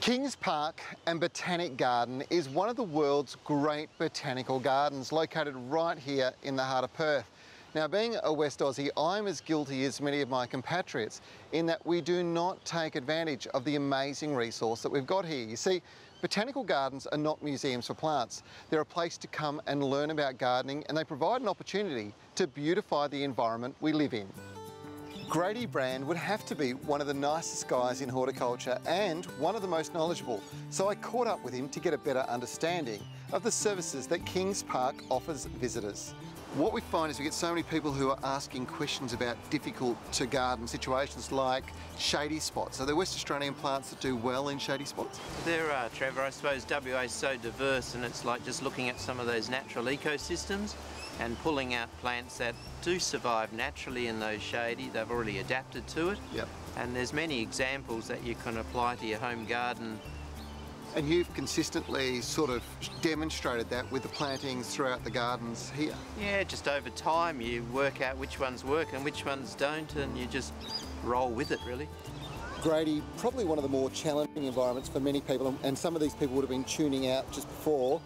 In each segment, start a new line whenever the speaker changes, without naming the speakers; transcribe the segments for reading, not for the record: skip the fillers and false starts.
Kings Park and Botanic Garden is one of the world's great botanical gardens located right here in the heart of Perth. Now, being a West Aussie, I'm as guilty as many of my compatriots in that we do not take advantage of the amazing resource that we've got here. You see, botanical gardens are not museums for plants. They're a place to come and learn about gardening, and they provide an opportunity to beautify the environment we live in. Grady Brand would have to be one of the nicest guys in horticulture and one of the most knowledgeable, so I caught up with him to get a better understanding of the services that Kings Park offers visitors. What we find is we get so many people who are asking questions about difficult to garden situations like shady spots. Are there West Australian plants that do well in shady spots?
There are, Trevor. I suppose WA is so diverse, and it's like just looking at some of those natural ecosystems and pulling out plants that do survive naturally in those shady. They've already adapted to it.
Yep.
And there's many examples that you can apply to your home garden.
And you've consistently sort of demonstrated that with the plantings throughout the gardens here.
Yeah, just over time you work out which ones work and which ones don't, and you just roll with it, really.
Grady, probably one of the more challenging environments for many people, and some of these people would have been tuning out just before,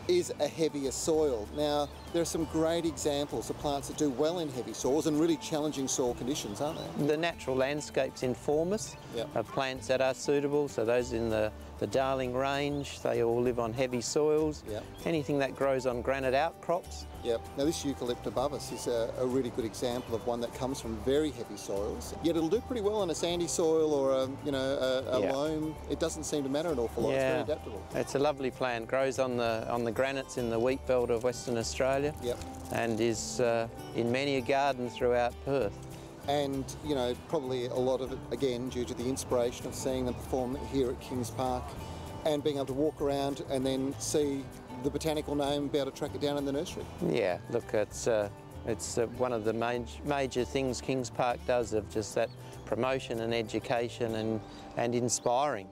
is a heavier soil. Now, there are some great examples of plants that do well in heavy soils and really challenging soil conditions, aren't they?
The natural landscapes inform us of plants that are suitable, so those in the Darling range, they all live on heavy soils.
Yep.
Anything that grows on granite outcrops.
Yep. Now this eucalypt above us is a really good example of one that comes from very heavy soils, yet it'll do pretty well on a sandy soil or a loam. It doesn't seem to matter an awful lot. It's very adaptable.
It's a lovely plant. Grows on the granites in the wheat belt of Western Australia.
Yep.
And is in many a garden throughout Perth.
And, you know, probably a lot of it, again, due to the inspiration of seeing them perform here at Kings Park and being able to walk around and then see the botanical name, be able to track it down in the nursery.
Yeah, look, it's one of the major things Kings Park does, of just that promotion and education and inspiring.